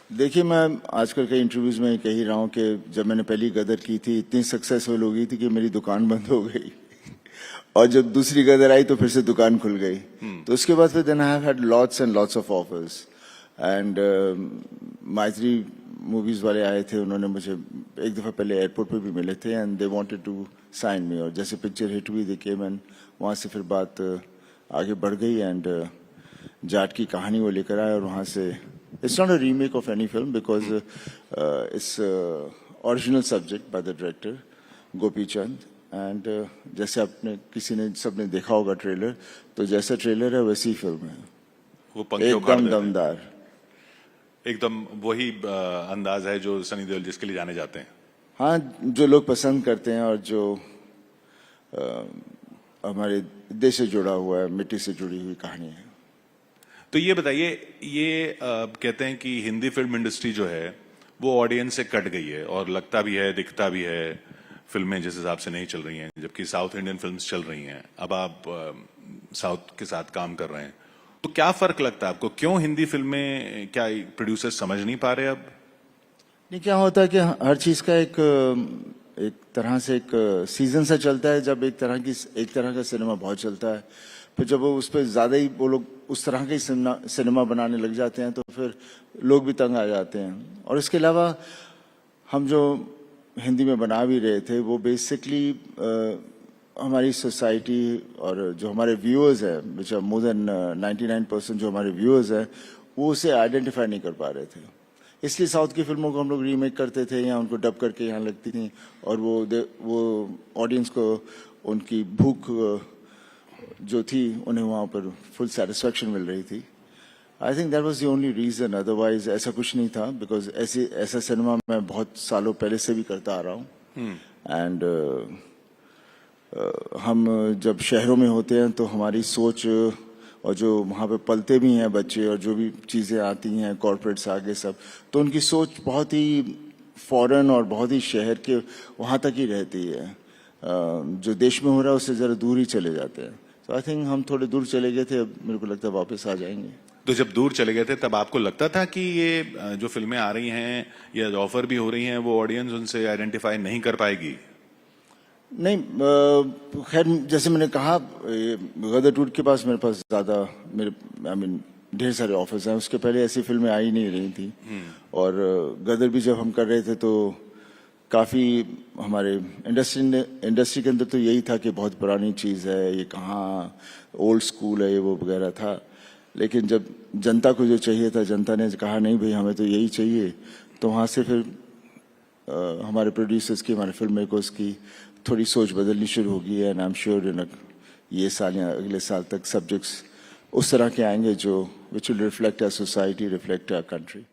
देखिए, मैं आजकल के इंटरव्यूज में कह ही रहा हूँ कि जब मैंने पहली गदर की थी इतनी सक्सेसफुल हो गई थी कि मेरी दुकान बंद हो गई और जब दूसरी गदर आई तो फिर से दुकान खुल गई। तो उसके बाद फिर then I have had lots and lots of offers and Mythri movies वाले आए थे, उन्होंने मुझे एक दफा पहले एयरपोर्ट पे भी मिले थे and they wanted to sign me, और जैसे पिक्चर हिट हुई दे केम एंड वहाँ से फिर बात आगे बढ़ गई एंड जाट की कहानी वो लेकर आए और वहाँ से it's not a remake of any film because it's original subject by the director Gopi Chand and जैसे आपने किसी ने सबने देखा होगा ट्रेलर, तो जैसा ट्रेलर है वैसी फिल्म है, वो एकदम दमदार, एकदम वही अंदाज है जो सनी देओल जिसके लिए जाने जाते हैं। हाँ, जो लोग पसंद करते हैं और जो हमारे देश से जुड़ा हुआ है, मिट्टी से जुड़ी हुई कहानी है। तो ये बताइए, ये कहते हैं कि हिंदी फिल्म इंडस्ट्री जो है वो ऑडियंस से कट गई है और लगता भी है, दिखता भी है, फिल्में जिस हिसाब से नहीं चल रही हैं, जबकि साउथ इंडियन फिल्म्स चल रही हैं। अब आप साउथ के साथ काम कर रहे हैं, तो क्या फर्क लगता है आपको? क्यों हिंदी फिल्में, क्या प्रोड्यूसर्स समझ नहीं पा रहे अब? नहीं, क्या होता है कि हर चीज का एक तरह से एक सीजन सा चलता है। जब एक तरह का सिनेमा बहुत चलता है, फिर जब वो उस पर ज्यादा ही वो लोग उस तरह के सिनेमा बनाने लग जाते हैं तो फिर लोग भी तंग आ जाते हैं। और इसके अलावा हम जो हिंदी में बना भी रहे थे वो बेसिकली हमारी सोसाइटी और जो हमारे व्यूअर्स हैं, विच आर मोर देन 99% जो हमारे व्यूअर्स हैं, वो उसे आइडेंटिफाई नहीं कर पा रहे थे। इसलिए साउथ की फिल्मों को हम लोग रीमेक करते थे या उनको डब करके यहाँ लगती थी और वो ऑडियंस को उनकी भूख जो थी उन्हें वहाँ पर फुल सेटिस्फैक्शन मिल रही थी। I think that was the only reason, otherwise ऐसा कुछ नहीं था, बिकॉज ऐसा सिनेमा मैं बहुत सालों पहले से भी करता आ रहा हूँ। एंड हम जब शहरों में होते हैं तो हमारी सोच और जो वहाँ पे पलते भी हैं बच्चे और जो भी चीज़ें आती हैं कॉर्पोरेट्स आगे सब, तो उनकी सोच बहुत ही फॉरेन और बहुत ही शहर के वहाँ तक ही रहती है। जो देश में हो रहा है उससे ज़रा दूर ही चले जाते हैं। तो आई थिंक हम थोड़े दूर चले गए थे, अब मेरे को लगता है वापस आ जाएंगे। तो जब दूर चले गए थे तब आपको लगता था कि ये जो फिल्में आ रही हैं या ऑफर भी हो रही हैं वो ऑडियंस उनसे आइडेंटिफाई नहीं कर पाएगी? नहीं, खैर जैसे मैंने कहा, गदर टूट के पास मेरे पास ज्यादा ढेर सारे ऑफर्स हैं। उसके पहले ऐसी फिल्में आ ही नहीं रही थी और गदर भी जब हम कर रहे थे तो काफी हमारे इंडस्ट्री के अंदर तो यही था कि बहुत पुरानी चीज है, ये कहाँ ओल्ड स्कूल है, ये वो वगैरह था। लेकिन जब जनता को जो चाहिए था, जनता ने कहा नहीं भाई हमें तो यही चाहिए, तो वहाँ से फिर हमारे प्रोड्यूसर्स की, हमारे फिल्म मेकर्स की थोड़ी सोच बदलनी शुरू होगी। एंड आई एम श्योर ये साल या अगले साल तक सब्जेक्ट्स उस तरह के आएंगे जो which will reflect our society, reflect our country.